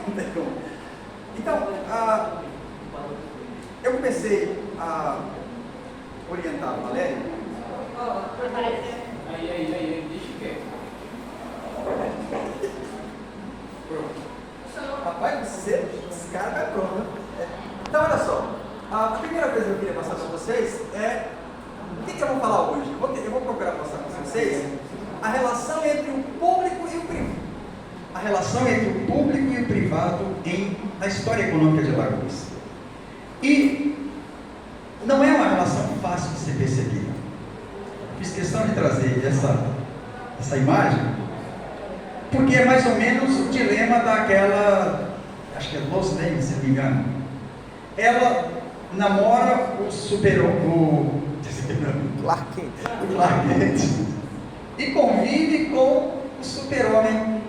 Não tem como. Então, eu comecei a orientar a Valéria. Aí, deixa quieto. Pronto. Rapaz, esse cara vai pronto, né? Então, olha só. A primeira coisa que eu queria passar para vocês é o que eu vou falar hoje. Eu vou procurar passar para vocês a relação entre o público e o privado. A relação entre o público e o privado na história econômica de Alagoas. E não é uma relação fácil de ser percebida. Fiz questão de trazer essa imagem, porque é mais ou menos o dilema daquela, acho que é Lois Lane, se não me engano. Ela namora o Clark Kent e convive com o super-homem,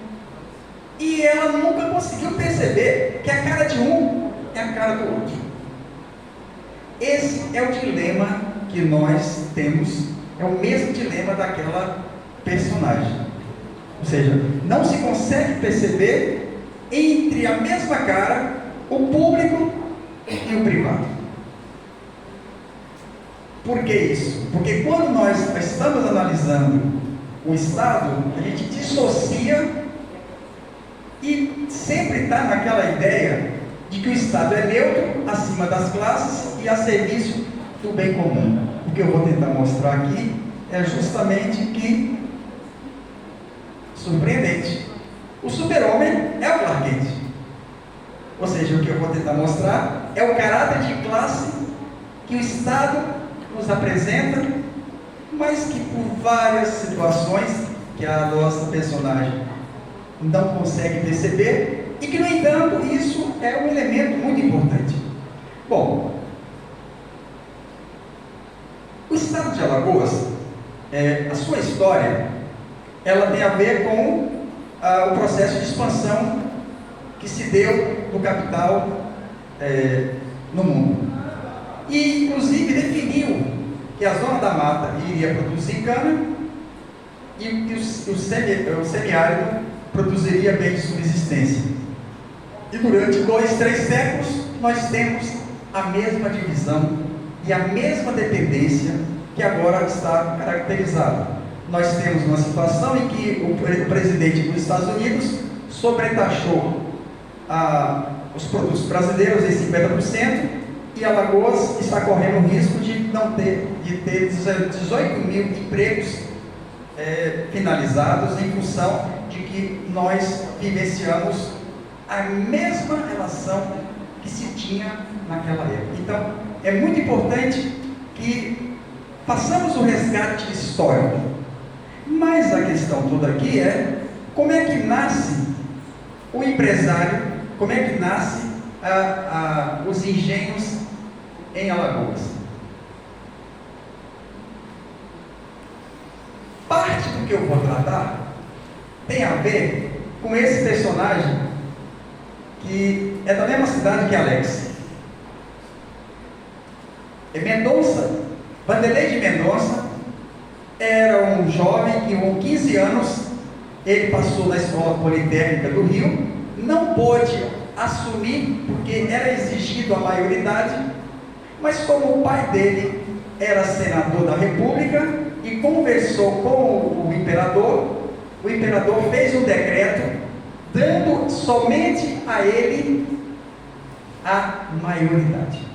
e ela nunca conseguiu perceber que a cara de um é a cara do outro. Esse é o dilema que nós temos, é o mesmo dilema daquela personagem. Ou seja, não se consegue perceber entre a mesma cara o público e o privado. Por que isso? Porque quando nós estamos analisando o Estado, a gente dissocia e sempre está naquela ideia de que o Estado é neutro, acima das classes e a serviço do bem comum. O que eu vou tentar mostrar aqui é justamente que, surpreendente, o super-homem é o Clark Kent. Ou seja, o que eu vou tentar mostrar é o caráter de classe que o Estado nos apresenta, mas que por várias situações que a nossa personagem não consegue perceber, e que, no entanto, isso é um elemento muito importante. Bom, o Estado de Alagoas, a sua história, ela tem a ver com o processo de expansão que se deu no capital no mundo. E, inclusive, definiu que a zona da mata iria produzir cana e o semiárido produziria bens de subsistência. E durante 2, 3 séculos, nós temos a mesma divisão e a mesma dependência que agora está caracterizada. Nós temos uma situação em que o presidente dos Estados Unidos sobretaxou os produtos brasileiros em 50%, e Alagoas está correndo o risco de ter 18 mil empregos finalizados em função de que nós vivenciamos a mesma relação que se tinha naquela época. Então, é muito importante que façamos o resgate histórico. Mas a questão toda aqui é como é que nasce o empresário, como é que nasce os engenhos em Alagoas. Parte do que eu vou tratar tem a ver com esse personagem que é da mesma cidade que Alex. Mendonça, Vanderlei de Mendonça, era um jovem que com 15 anos, ele passou na Escola Politécnica do Rio, não pôde assumir, porque era exigido a maioridade, mas como o pai dele era senador da República e conversou com o imperador fez um decreto dando somente a ele a maioridade.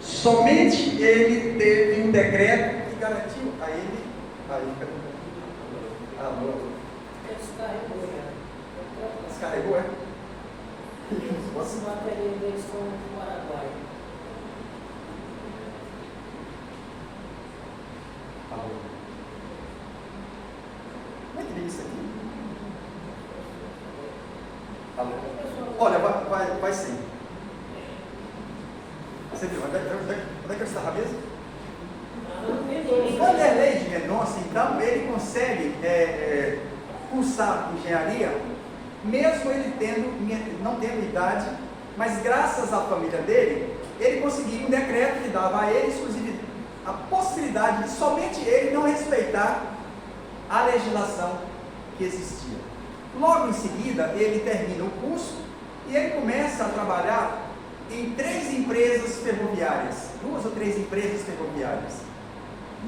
Somente ele teve um decreto que garantiu a ele descarregou, é? Esse material deles com o Paraguai. Como é que liga isso aqui? Alô? Olha, vai sim. Você viu? Onde é que eu estava mesmo? Vanderlei de Mendonça, então, ele consegue cursar engenharia, mesmo ele não tendo idade, mas graças à família dele, ele conseguiu um decreto que dava a ele exclusividade, a possibilidade de somente ele não respeitar a legislação que existia. Logo em seguida, ele termina o curso e ele começa a trabalhar em 3 empresas ferroviárias, 2 ou 3 empresas ferroviárias.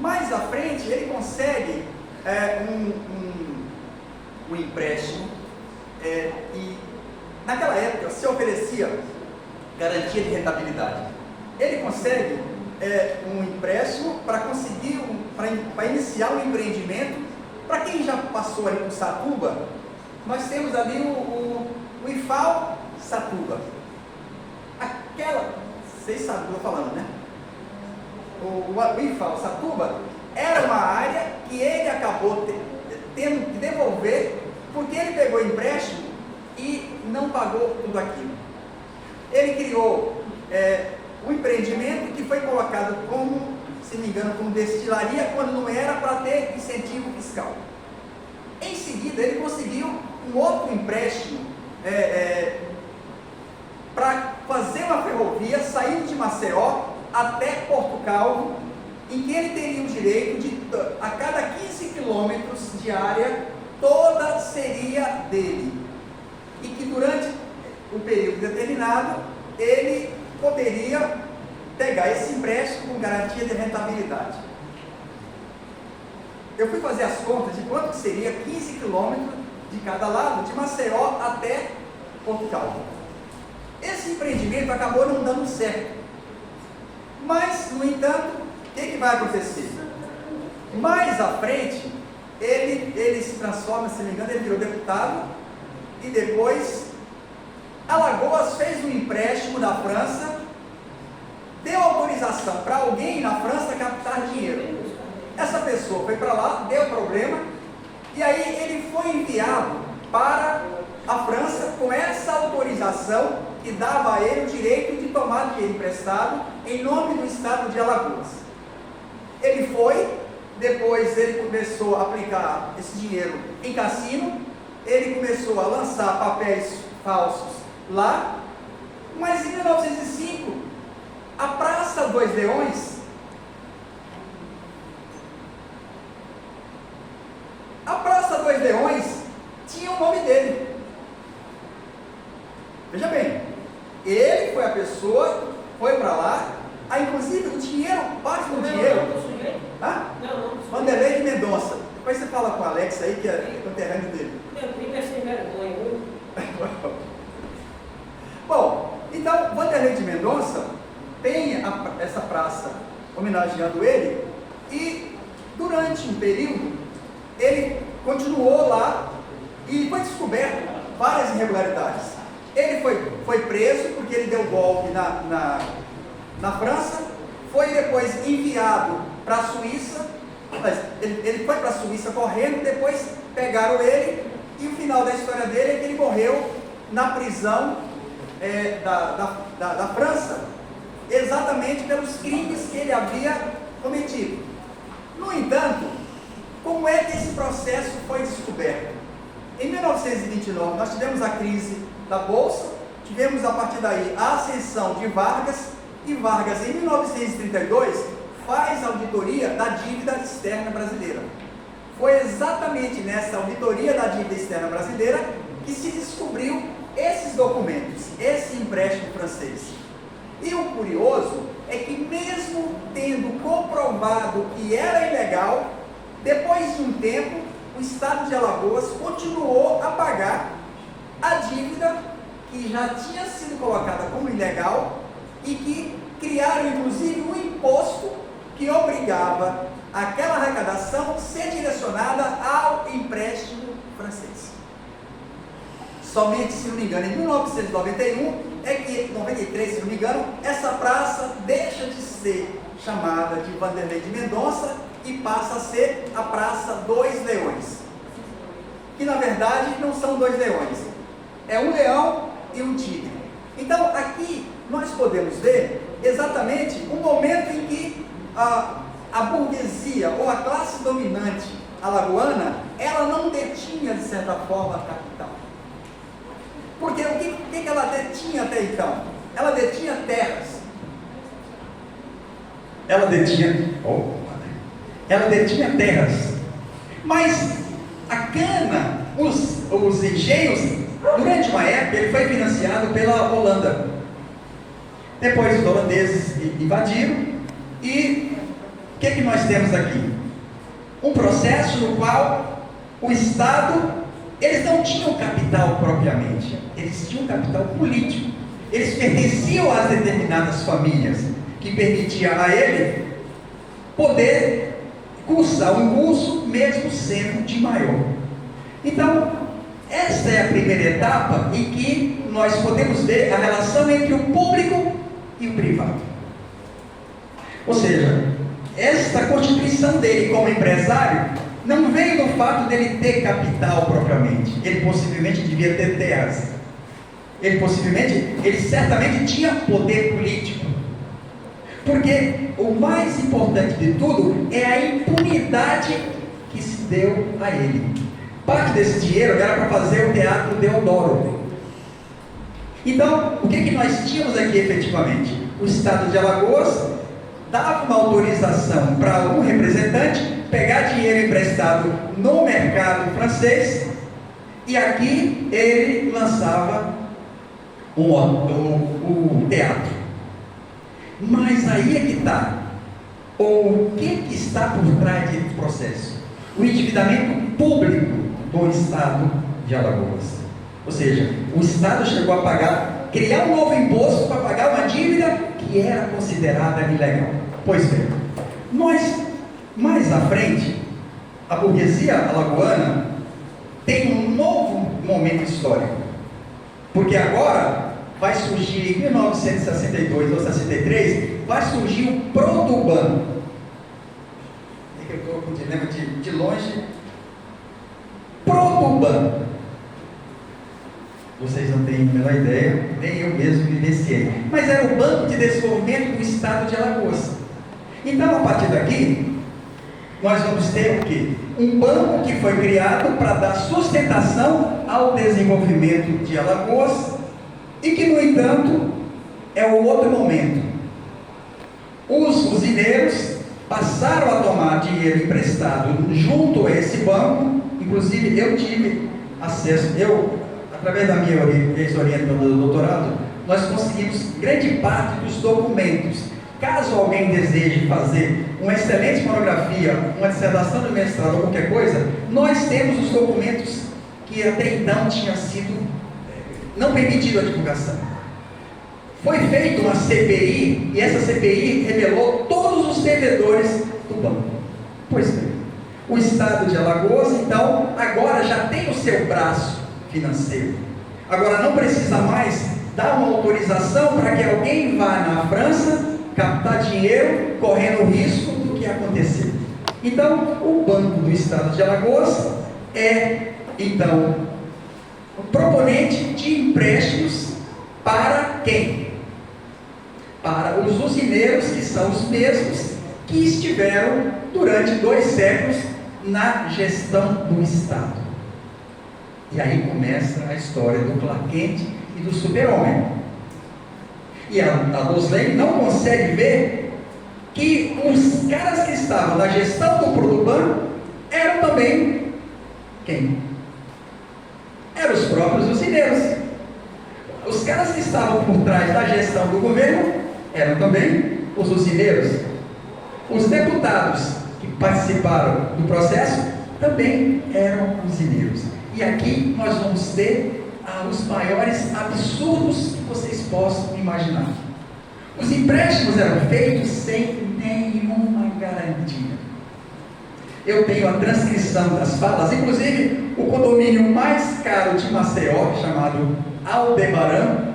Mais à frente, ele consegue um empréstimo e naquela época se oferecia garantia de rentabilidade. Ele consegue um empréstimo para conseguir, para iniciar um empreendimento. Para quem já passou ali por Satuba, nós temos ali o IFAL Satuba. Vocês sabem o que eu estou falando, né? O IFAL Satuba era uma área que ele acabou tendo que devolver, porque ele pegou empréstimo e não pagou tudo aquilo. Ele criou um empreendimento que foi colocado como, se não me engano, como destilaria, quando não era para ter incentivo fiscal. Em seguida, ele conseguiu um outro empréstimo para fazer uma ferrovia saindo de Maceió até Porto Calvo, em que ele teria o direito de, a cada 15 quilômetros de área, toda seria dele. E que durante um período determinado, ele poderia pegar esse empréstimo com garantia de rentabilidade. Eu fui fazer as contas de quanto que seria 15 quilômetros de cada lado, de Maceió até Porto Calvo. Esse empreendimento acabou não dando certo. Mas, no entanto, o que vai acontecer? Mais à frente, ele se transforma, se não me engano, ele virou deputado, e depois Alagoas fez um empréstimo da França, deu autorização para alguém na França captar dinheiro. Essa pessoa foi para lá, deu problema, e aí ele foi enviado para a França com essa autorização que dava a ele o direito de tomar dinheiro emprestado em nome do estado de Alagoas. Ele foi, depois ele começou a aplicar esse dinheiro em cassino, ele começou a lançar papéis falsos lá, mas em 1905, a Praça dos Leões, tinha o nome dele. Veja bem, ele foi a pessoa, foi para lá, inclusive o dinheiro, parte do dinheiro. Vanderlei de Mendonça. Depois você fala com o Alex aí, que é conterrâneo dele. Bom, então Vanderlei de Mendonça tem essa praça homenageando ele, e durante um período ele continuou lá e foi descoberto várias irregularidades. Ele foi preso porque ele deu golpe na França, foi depois enviado para a Suíça, ele foi para a Suíça correndo, depois pegaram ele, e o final da história dele é que ele morreu na prisão da França, exatamente pelos crimes que ele havia cometido. No entanto, como é que esse processo foi descoberto? Em 1929 nós tivemos a crise da Bolsa, tivemos a partir daí a ascensão de Vargas, e Vargas em 1932 faz a auditoria da dívida externa brasileira. Foi exatamente nessa auditoria da dívida externa brasileira que se descobriu esses documentos, esse empréstimo francês. E o curioso é que, mesmo tendo comprovado que era ilegal, depois de um tempo, o estado de Alagoas continuou a pagar a dívida que já tinha sido colocada como ilegal, e que criaram inclusive um imposto que obrigava aquela arrecadação a ser direcionada ao empréstimo francês. Somente, se não me engano, em 1991, 93, se não me engano, essa praça deixa de ser chamada de Vanderlei de Mendonça e passa a ser a Praça dos Leões, que na verdade não são 2 leões, é um leão e um tigre. Então aqui nós podemos ver exatamente o momento em que a burguesia ou a classe dominante alagoana, ela não detinha de certa forma a capital. Porque o que ela detinha até então? Ela detinha terras. Ela detinha terras. Mas a cana, os engenhos, durante uma época, ele foi financiado pela Holanda. Depois os holandeses invadiram e o que nós temos aqui? Um processo no qual o Estado, eles não tinham capital propriamente, eles tinham capital político. Eles pertenciam a determinadas famílias, que permitia a ele poder cursar um curso, mesmo sendo de maior. Então, essa é a primeira etapa em que nós podemos ver a relação entre o público e o privado. Ou seja, esta constituição dele como empresário não veio do fato dele ter capital propriamente. Ele possivelmente devia ter terras. Ele certamente tinha poder político. Porque o mais importante de tudo é a impunidade que se deu a ele. Parte desse dinheiro era para fazer o Teatro Deodoro. Então, o que nós tínhamos aqui efetivamente? O Estado de Alagoas dava uma autorização para um representante pegar dinheiro emprestado no mercado francês e aqui ele lançava o teatro. Mas aí é que está. O que está por trás desse processo? O endividamento público do Estado de Alagoas. Ou seja, o Estado chegou a criar um novo imposto para pagar uma dívida que era considerada ilegal. Pois bem, mais à frente, a burguesia alagoana tem um novo momento histórico. Porque agora vai surgir, em 1962 ou 63, vai surgir o Produban. É que eu estou com o dilema de longe. Produban. Vocês não têm a menor ideia, nem eu mesmo vivenciei. Mas era o Banco de Desenvolvimento do Estado de Alagoas. Então, a partir daqui, nós vamos ter o quê? Um banco que foi criado para dar sustentação ao desenvolvimento de Alagoas e que, no entanto, é o outro momento. Os usineiros passaram a tomar dinheiro emprestado junto a esse banco. Inclusive, eu tive acesso, através da minha ex-orientadora do doutorado, nós conseguimos grande parte dos documentos. Caso alguém deseje fazer uma excelente monografia, uma dissertação de mestrado ou qualquer coisa, nós temos os documentos que até então tinham sido não permitido a divulgação. Foi feita uma CPI e essa CPI revelou todos os devedores do banco. Pois bem, o Estado de Alagoas, então, agora já tem o seu braço financeiro. Agora não precisa mais dar uma autorização para que alguém vá na França captar dinheiro, correndo o risco do que aconteceu. Então, o Banco do Estado de Alagoas é, então, o proponente de empréstimos para quem? Para os usineiros, que são os mesmos que estiveram durante 2 séculos na gestão do Estado. E aí começa a história do Clark Kent e do super-homem. E a Loslane não consegue ver que os caras que estavam na gestão do Produban eram também quem? Eram os próprios usineiros. Os caras que estavam por trás da gestão do governo eram também os usineiros. Os deputados que participaram do processo também eram usineiros. E aqui nós vamos ter os maiores absurdos que vocês possam imaginar. Os empréstimos eram feitos sem nenhuma garantia. Eu tenho a transcrição das falas, inclusive o condomínio mais caro de Maceió, chamado Aldebaran,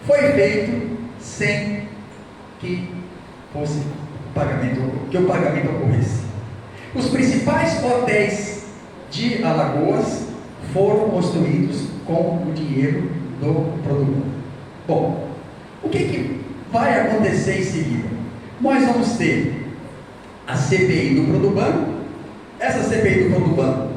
foi feito sem que fosse o pagamento ocorresse. Os principais hotéis de Alagoas foram construídos com o dinheiro do produtor. Bom, o que vai acontecer em seguida? Nós vamos ter a CPI do Produban. Essa CPI do Produban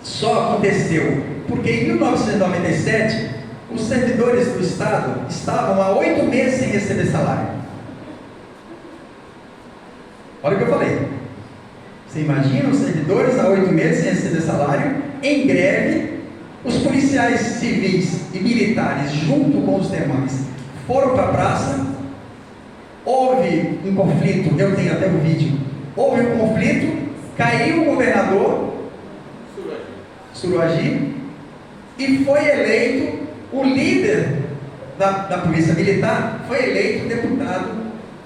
só aconteceu porque em 1997 os servidores do Estado estavam há 8 meses sem receber salário. Olha o que eu falei. Você imagina os servidores há 8 meses sem receber salário, em greve, os policiais civis e militares, junto com os demais, foram para a praça, houve um conflito, eu tenho até o vídeo, houve um conflito, caiu o governador Suruagi e foi eleito o líder da polícia militar, foi eleito deputado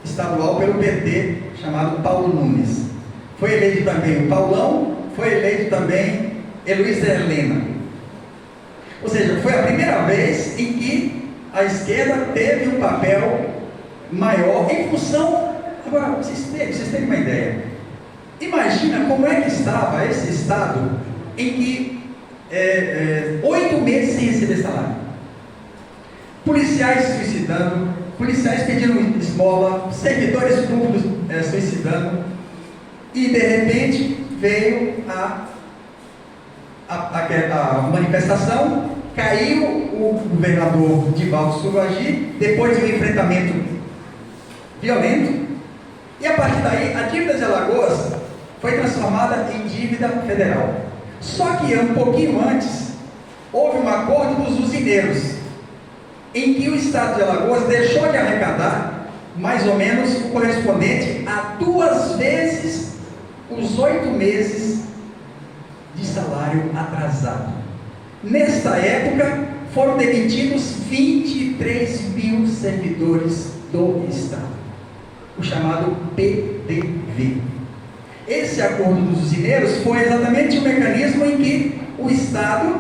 estadual pelo PT, chamado Paulo Nunes. Foi eleito também o Paulão, foi eleito também Heloísa Helena. Ou seja, foi a primeira vez em que a esquerda teve um papel maior em função. Agora, vocês terem uma ideia. Imagina como é que estava esse estado em que 8 meses sem receber salário. Policiais se suicidando, policiais pedindo esmola, servidores públicos suicidando, e de repente veio a manifestação, caiu o governador Divaldo Suruagi, depois de um enfrentamento violento, e a partir daí a dívida de Alagoas foi transformada em dívida federal. Só que um pouquinho antes, houve um acordo dos usineiros, em que o estado de Alagoas deixou de arrecadar mais ou menos o correspondente a 2 vezes os 8 meses de salário atrasado. Nesta época, foram demitidos 23 mil servidores do estado, o chamado PDV. Esse acordo dos usineiros foi exatamente o mecanismo em que o estado,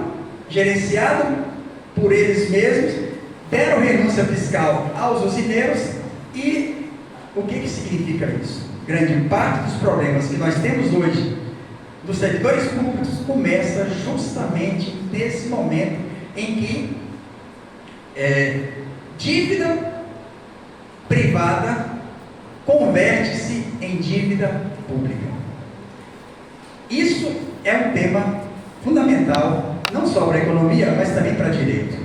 gerenciado por eles mesmos, deram renúncia fiscal aos usineiros. E o que significa isso? Grande parte dos problemas que nós temos hoje dos servidores públicos começa justamente nesse momento em que dívida privada converte-se em dívida pública. Isso é um tema fundamental, não só para a economia, mas também para direito.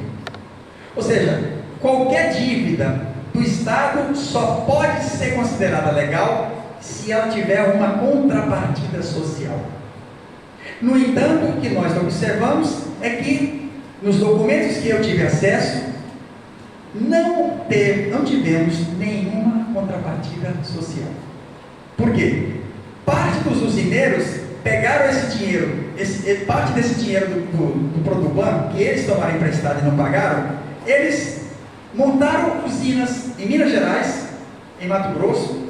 Ou seja, qualquer dívida do Estado só pode ser considerada legal se ela tiver uma contrapartida social. No entanto, o que nós observamos é que nos documentos que eu tive acesso, não tivemos nenhuma contrapartida social. Por quê? Parte dos usineiros pegaram esse dinheiro, parte desse dinheiro do Produban, que eles tomaram emprestado e não pagaram, eles montaram usinas em Minas Gerais, em Mato Grosso.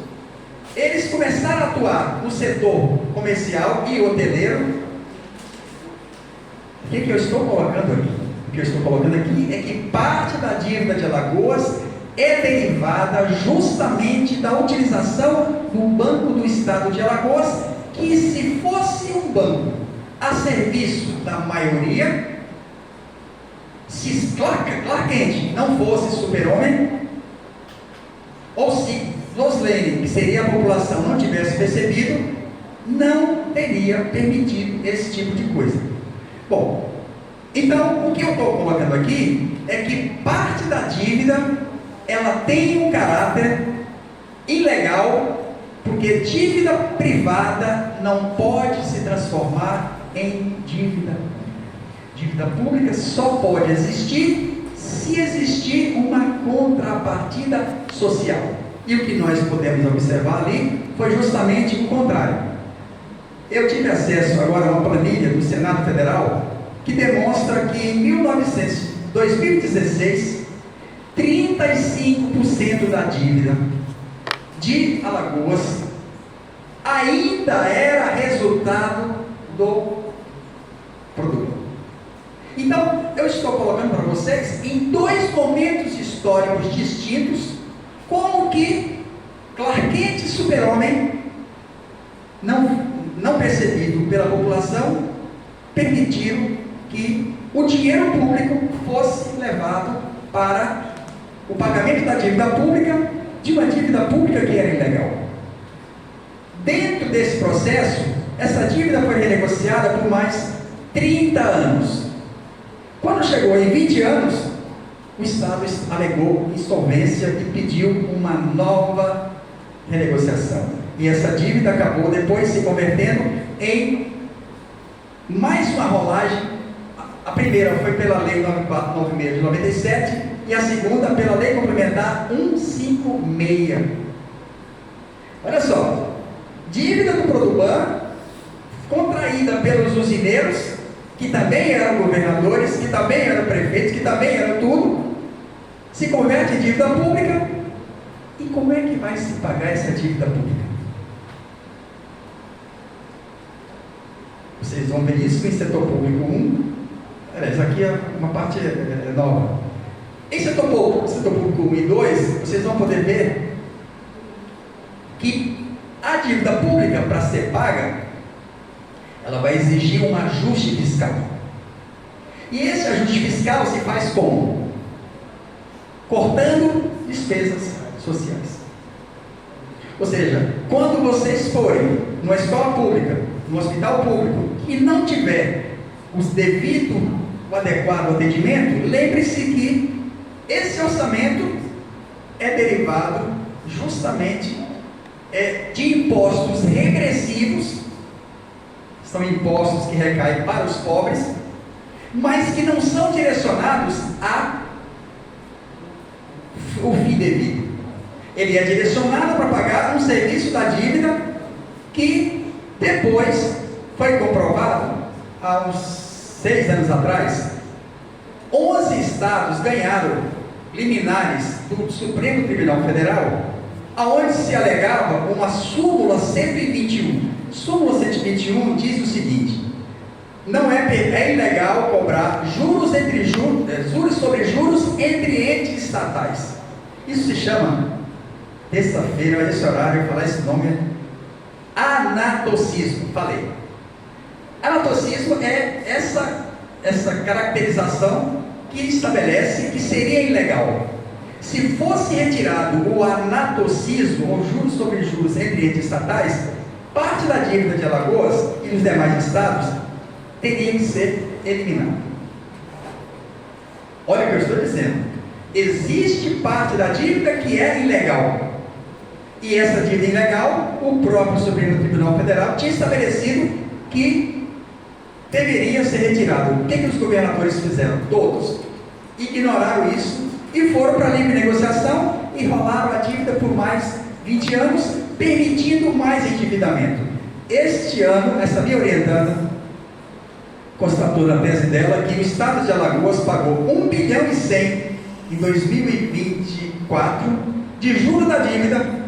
Eles começaram a atuar no setor comercial e hoteleiro. O que eu estou colocando aqui? O que eu estou colocando aqui é que parte da dívida de Alagoas é derivada justamente da utilização do Banco do Estado de Alagoas, que se fosse um banco a serviço da maioria, se Clark Kent não fosse super-homem, ou se Loslane, que seria a população, não tivesse percebido, não teria permitido esse tipo de coisa. Bom, então o que eu estou colocando aqui é que parte da dívida ela tem um caráter ilegal, porque dívida privada não pode se transformar em dívida pública. Dívida pública só pode existir se existir uma contrapartida social. E o que nós podemos observar ali foi justamente o contrário. Eu tive acesso agora a uma planilha do Senado Federal que demonstra que em 2016, 35% da dívida de Alagoas ainda era resultado do produto. Então, eu estou colocando para vocês em 2 momentos históricos distintos como que Clark Kent super-homem, não percebido pela população, permitiram que o dinheiro público fosse levado para o pagamento da dívida pública, de uma dívida pública que era ilegal. Dentro desse processo, essa dívida foi renegociada por mais 30 anos. Quando chegou em 20 anos, o Estado alegou insolvência e pediu uma nova renegociação. E essa dívida acabou depois se convertendo em mais uma rolagem. A primeira foi pela Lei 9496 de 97 e a segunda pela Lei Complementar 156. Olha só, dívida do Produban contraída pelos usineiros, que também eram governadores, que também eram prefeitos, que também eram tudo, se converte em dívida pública. E como é que vai se pagar essa dívida pública? Vocês vão ver isso em setor público 1. Aliás, aqui é uma parte nova. Em setor público 1 e 2, vocês vão poder ver que a dívida pública, para ser paga, ela vai exigir um ajuste fiscal. E esse ajuste fiscal se faz como? Cortando despesas sociais. Ou seja, quando vocês forem numa escola pública, num hospital público, e não tiver o adequado atendimento, lembre-se que esse orçamento é derivado justamente de impostos regressivos. São impostos que recaem para os pobres, mas que não são direcionados ao fim devido. Ele é direcionado para pagar um serviço da dívida que depois foi comprovado, há uns 6 anos atrás, 11 estados ganharam liminares do Supremo Tribunal Federal, aonde se alegava uma súmula 121. Súmula 121 diz o seguinte: não é ilegal cobrar juros sobre juros entre entes estatais. Isso se chama, terça-feira, esse horário, eu falar esse nome, anatocismo. Falei. Anatocismo é essa caracterização que estabelece que seria ilegal. Se fosse retirado o anatocismo, ou juros sobre juros entre entes estatais, parte da dívida de Alagoas e dos demais estados teria que ser eliminada. Olha o que eu estou dizendo. Existe parte da dívida que é ilegal. E essa dívida ilegal, o próprio Supremo Tribunal Federal tinha estabelecido que deveria ser retirado. O que os governadores fizeram? Todos ignoraram isso e foram para a livre negociação e rolaram a dívida por mais 20 anos, permitindo mais endividamento. Este ano, essa minha orientanda constatou na tese dela que o estado de Alagoas pagou 1 bilhão e 100 em 2024 de juros da dívida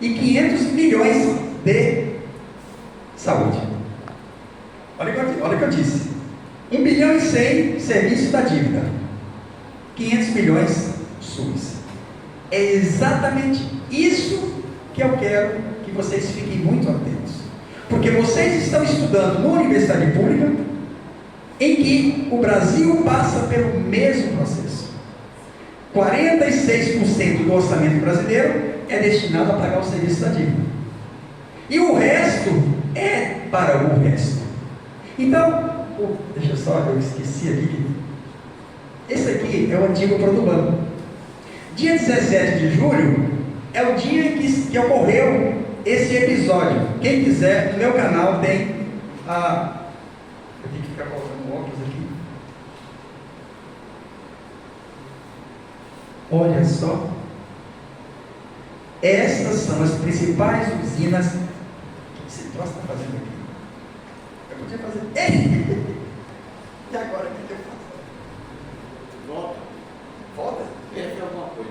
e 500 milhões de saúde. Olha o que eu disse: 1 bilhão e 100 serviço da dívida, 500 milhões SUS. É exatamente isso que eu quero que vocês fiquem muito atentos, porque vocês estão estudando numa universidade pública em que o Brasil passa pelo mesmo processo. 46% do orçamento brasileiro é destinado a pagar o serviço da dívida, e o resto é para o resto. Então, deixa eu só, eu esqueci aqui. Esse aqui é o antigo Produban. Dia 17 de julho é o dia que ocorreu esse episódio. Quem quiser, no meu canal tem a... Eu tenho que ficar colocando óculos aqui. Olha só. Essas são as principais usinas. O que esse troço está fazendo aqui? Eu podia fazer... E agora, o que eu faço? Volta. Volta? Entra alguma coisa.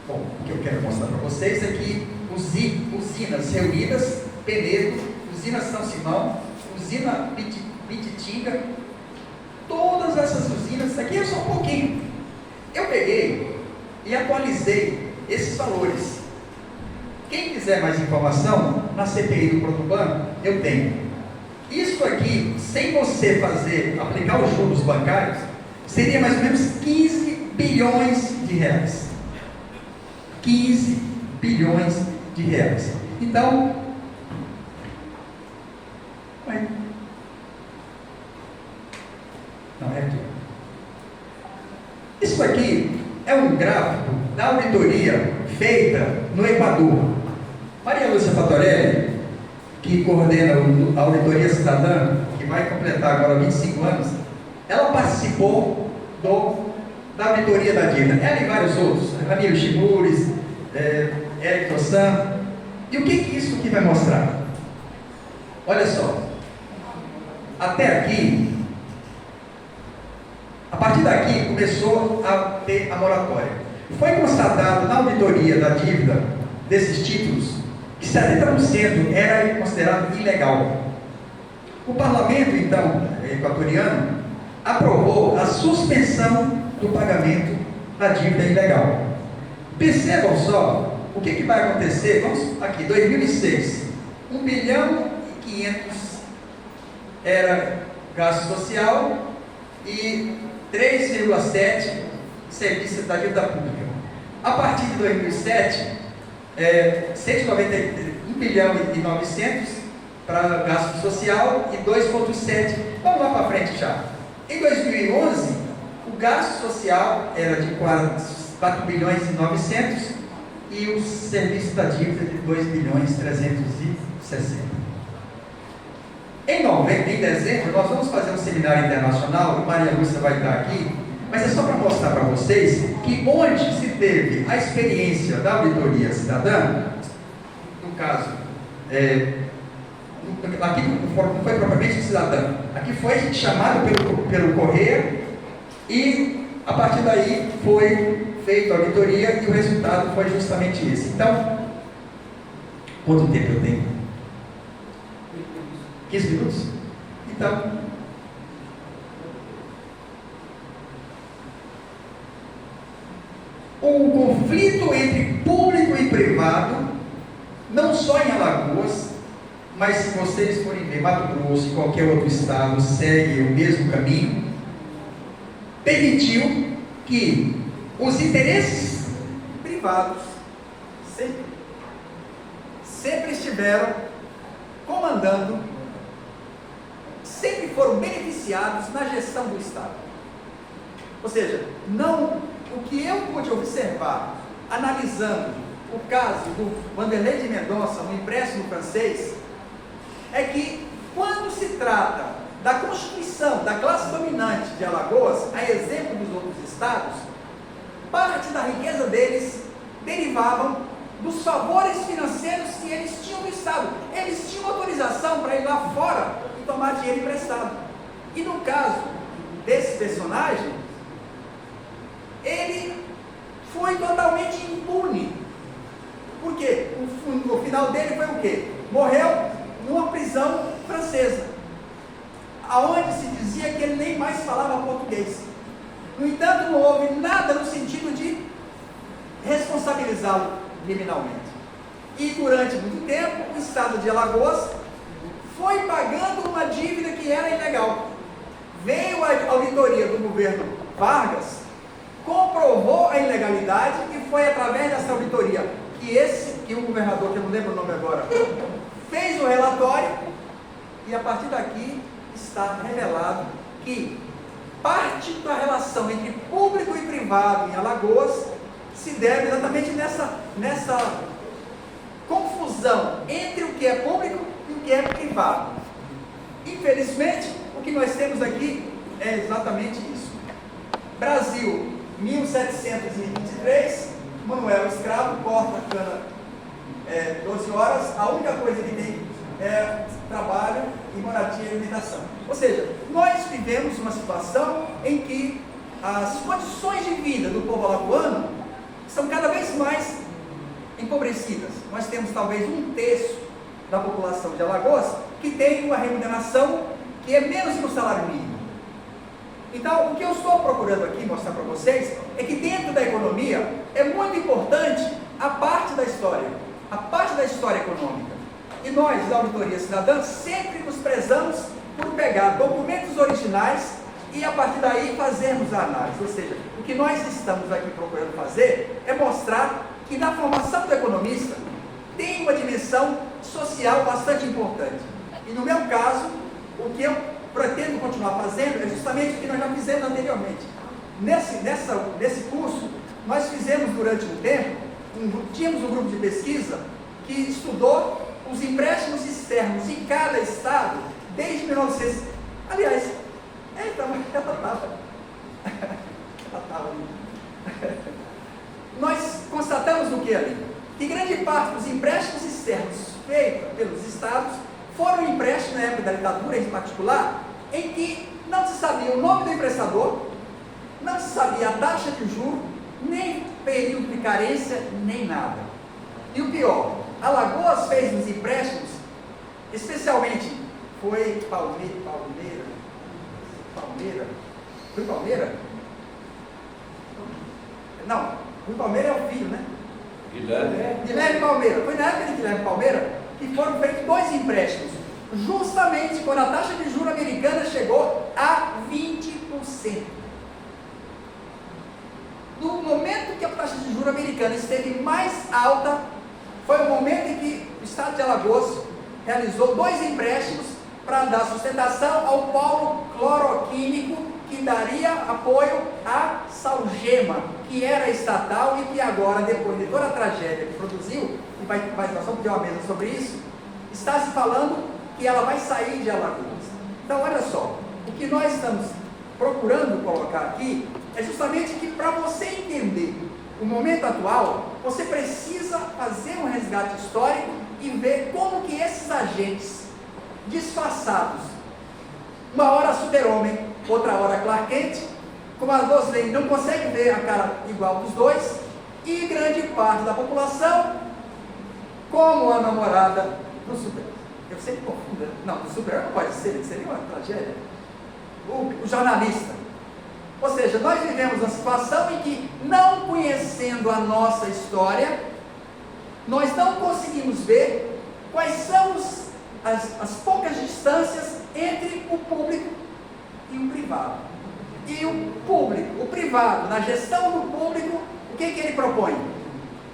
Bom, o que eu quero mostrar para vocês é que usinas reunidas, Penedo, usina São Simão, usina Pititinga, todas essas usinas, isso aqui é só um pouquinho. Eu peguei e atualizei esses valores. Quem quiser mais informação, na CPI do Produban, eu tenho. Isso aqui, sem você aplicar os juros bancários, seria mais ou menos 15 bilhões de reais. 15 bilhões de reais. Então, não é aqui. Isso aqui no Equador. Maria Lúcia Fatorelli, que coordena a Auditoria Cidadã, que vai completar agora 25 anos, ela participou da auditoria da dívida. Ela e vários outros, Ramiro Chibures, Eric Tossan. E o que isso aqui vai mostrar? Olha só, até aqui, a partir daqui começou a ter a moratória. Foi constatado na auditoria da dívida desses títulos que 70% era considerado ilegal. O parlamento, então, equatoriano, aprovou a suspensão do pagamento da dívida ilegal. Percebam só o que vai acontecer. Vamos aqui, 2006, 1 bilhão e 500 era gasto social e 3,7 serviço da dívida pública. A partir de 2007, 1 bilhão e 900 para gasto social e 2,7. Vamos lá para frente já. Em 2011, o gasto social era de 4 bilhões e 900 e o serviço da dívida de 2 bilhões e 360. Em dezembro, nós vamos fazer um seminário internacional, e Maria Lúcia vai estar aqui, mas é só para mostrar para vocês que onde se teve a experiência da auditoria cidadã, no caso, aqui não foi propriamente cidadã, aqui foi chamado pelo Correia e a partir daí foi feita a auditoria e o resultado foi justamente esse. Então, quanto tempo eu tenho? 15 minutos? Então, o conflito entre público e privado, não só em Alagoas, mas se vocês forem ver, Mato Grosso e qualquer outro estado segue o mesmo caminho, permitiu que os interesses privados sempre estiveram comandando, sempre foram beneficiados na gestão do Estado. Ou seja, o que eu pude observar, analisando o caso do Vanderlei de Mendonça, um empréstimo francês, é que quando se trata da constituição da classe dominante de Alagoas, a exemplo dos outros estados, parte da riqueza deles derivavam dos favores financeiros que eles tinham do Estado. Eles tinham autorização para ir lá fora e tomar dinheiro emprestado. E no caso desse personagem, ele foi totalmente impune. Porque o final dele foi o quê? Morreu numa prisão francesa, aonde se dizia que ele nem mais falava português. No entanto, não houve nada no sentido de responsabilizá-lo criminalmente. E durante muito tempo, o Estado de Alagoas foi pagando uma dívida que era ilegal. Veio a auditoria do governo Vargas, comprovou a ilegalidade e foi através dessa auditoria que o governador, que eu não lembro o nome agora, fez o relatório e a partir daqui está revelado que parte da relação entre público e privado em Alagoas se deve exatamente nessa confusão entre o que é público e o que é privado. Infelizmente, o que nós temos aqui é exatamente isso. Brasil, 1723, Manuel escravo, corta a cana 12 horas, a única coisa que tem é trabalho e moradia e alimentação. Ou seja, nós vivemos uma situação em que as condições de vida do povo alagoano são cada vez mais empobrecidas. Nós temos talvez 1/3 da população de Alagoas que tem uma remuneração que é menos que o salário mínimo. Então, o que eu estou procurando aqui mostrar para vocês é que dentro da economia é muito importante a parte da história econômica. E nós, da Auditoria Cidadã, sempre nos prezamos por pegar documentos originais e a partir daí fazermos a análise. Ou seja, o que nós estamos aqui procurando fazer é mostrar que na formação do economista tem uma dimensão social bastante importante. E no meu caso, o que eu pretendo continuar fazendo é justamente o que nós já fizemos anteriormente. Nesse curso, nós fizemos durante um tempo tínhamos um grupo de pesquisa que estudou os empréstimos externos em cada estado desde 1900. Aliás, ela estava ali. Nós constatamos o que ali? Que grande parte dos empréstimos externos feitos pelos estados foram empréstimos na época da ditadura, em particular, em que não se sabia o nome do emprestador, não se sabia a taxa de juros, nem período de carência, nem nada. E o pior, Alagoas fez os empréstimos, especialmente foi Palmeira? Foi Palmeira? Não, o Palmeira é o filho, né? Guilherme Palmeira. Foi na época de Guilherme Palmeira que foram feitos 2 empréstimos, justamente quando a taxa de juros americana chegou a 20%. No momento que a taxa de juros americana esteve mais alta, foi o momento em que o estado de Alagoas realizou 2 empréstimos para dar sustentação ao polo cloroquímico que daria apoio à Salgema, que era estatal e que agora, depois de toda a tragédia que produziu, e nós vamos ter uma mesa sobre isso, está se falando que ela vai sair de Alagoas. Então, olha só, o que nós estamos procurando colocar aqui é justamente que, para você entender o momento atual, você precisa fazer um resgate histórico e ver como que esses agentes disfarçados, uma hora Super-Homem, outra hora Clark Kent, como a Lois Lane não consegue ver a cara igual dos dois, e grande parte da população, como a namorada do Super. Eu sempre confundo, não, do Super não pode ser, seria uma tragédia. O jornalista. Ou seja, nós vivemos uma situação em que, não conhecendo a nossa história, nós não conseguimos ver quais são as poucas distâncias entre o público e o privado. E o público, o privado, na gestão do público, o que ele propõe?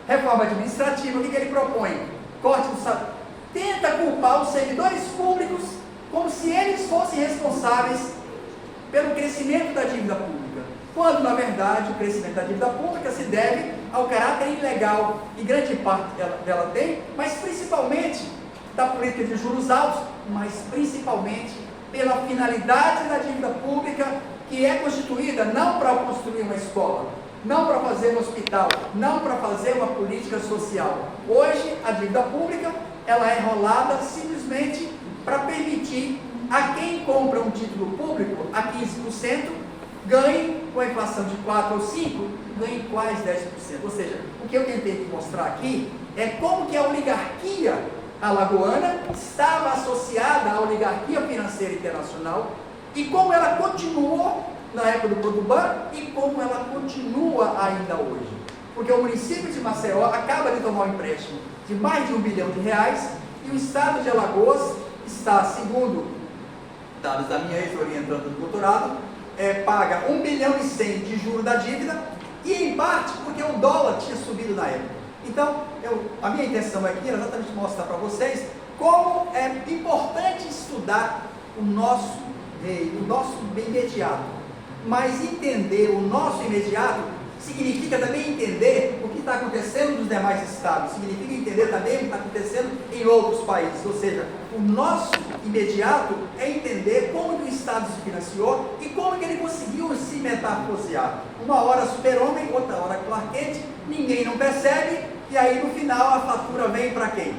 Reforma administrativa, o que ele propõe? Corte do salário. Tenta culpar os servidores públicos como se eles fossem responsáveis pelo crescimento da dívida pública, quando na verdade o crescimento da dívida pública se deve ao caráter ilegal, e grande parte dela tem, mas principalmente da política de juros altos, mas principalmente pela finalidade da dívida pública, que é constituída não para construir uma escola, não para fazer um hospital, não para fazer uma política social. Hoje a dívida pública ela é rolada simplesmente para permitir a quem compra um título público a 15%, ganhe com a inflação de 4 ou 5, ganhe quase 10%. Ou seja, o que eu tentei mostrar aqui é como que a oligarquia alagoana estava associada à oligarquia financeira internacional e como ela continuou na época do Produban e como ela continua ainda hoje. Porque o município de Maceió acaba de tomar um empréstimo de mais de R$1 bilhão e o estado de Alagoas está, segundo dados da minha ex-orientanda do doutorado, paga R$1 bilhão de juros da dívida, e em parte porque o dólar tinha subido na época. Então, a minha intenção aqui era exatamente mostrar para vocês como é importante estudar o nosso meio, o nosso imediato. Mas entender o nosso imediato significa também entender o que está acontecendo nos demais estados, significa entender também o que está acontecendo em outros países. Ou seja, o nosso imediato é entender como que o Estado se financiou e como que ele conseguiu se metamorfosear. Uma hora Super-Homem, outra hora Clark Kent, ninguém não percebe, e aí no final a fatura vem para quem?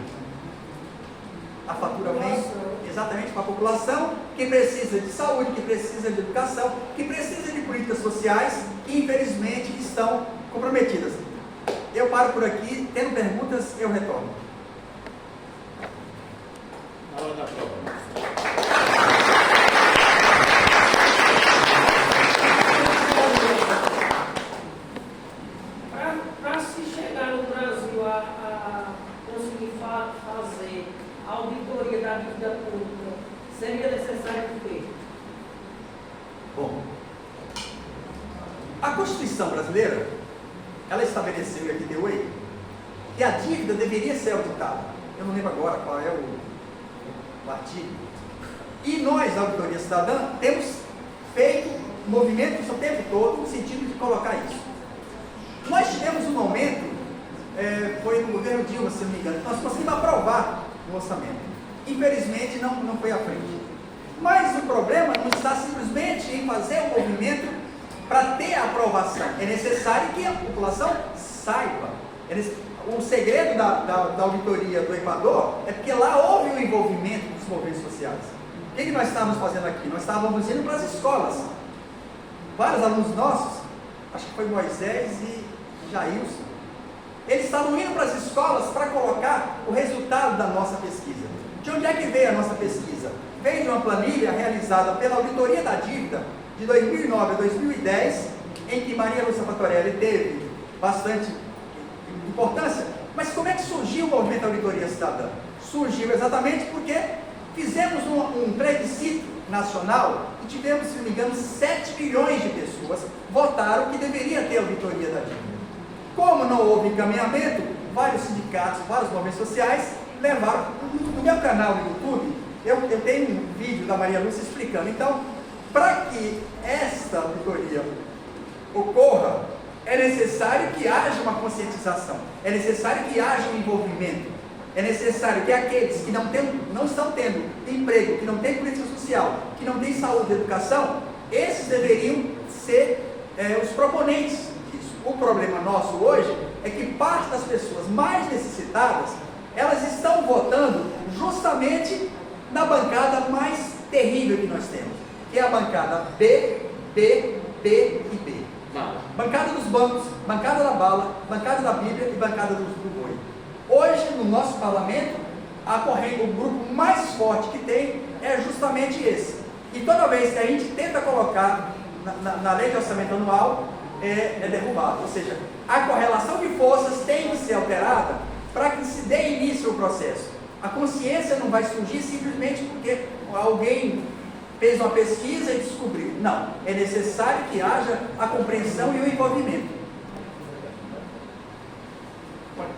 A fatura vem exatamente para a população que precisa de saúde, que precisa de educação, que precisa de políticas sociais que infelizmente estão comprometidas. Eu paro por aqui, tendo perguntas eu retorno. Na hora da prova. Para se chegar no Brasil a conseguir fazer a auditoria da dívida pública, seria necessário o quê? Bom, a Constituição brasileira, ela estabeleceu em 88 que a dívida deveria ser auditada. Eu não lembro agora qual é o artigo. E nós, a Auditoria Cidadã, temos feito movimentos o tempo todo no sentido de colocar isso. Nós tivemos um momento foi no governo Dilma, se não me engano, nós conseguimos aprovar o orçamento. Infelizmente não foi à frente. Mas o problema não está simplesmente em fazer o movimento para ter a aprovação. É necessário que a população saiba. O segredo da auditoria do Equador é porque lá houve o envolvimento dos movimentos sociais. O que nós estávamos fazendo aqui? Nós estávamos indo para as escolas. Vários alunos nossos, acho que foi Moisés e Jailson, eles estavam indo para as escolas para colocar o resultado da nossa pesquisa. De onde é que veio a nossa pesquisa? Veio de uma planilha realizada pela Auditoria da Dívida de 2009 a 2010, em que Maria Lúcia Fatorelli teve bastante importância. Mas como é que surgiu o movimento Auditoria Cidadã? Surgiu exatamente porque fizemos um plebiscito nacional e tivemos, se não me engano, 7 milhões de pessoas votaram que deveria ter auditoria da dívida. Como não houve encaminhamento, vários sindicatos, vários movimentos sociais levaram. No meu canal no YouTube, eu tenho um vídeo da Maria Lúcia explicando. Então, para que esta auditoria ocorra, é necessário que haja uma conscientização, é necessário que haja um envolvimento, é necessário que aqueles que não estão tendo emprego, que não têm política social, que não têm saúde e educação, esses deveriam ser os proponentes disso. O problema nosso hoje é que parte das pessoas mais necessitadas, elas estão votando justamente na bancada mais terrível que nós temos, que é a bancada B, B, B e B. Bancada dos bancos, bancada da bala, bancada da Bíblia e bancada do boi. Hoje, no nosso parlamento, o grupo mais forte que tem é justamente esse. E toda vez que a gente tenta colocar na lei de orçamento anual, é derrubado. Ou seja, a correlação de forças tem que ser alterada para que se dê início ao processo. A consciência não vai surgir simplesmente porque alguém fez uma pesquisa e descobriu. Não, é necessário que haja a compreensão e o envolvimento. Pode.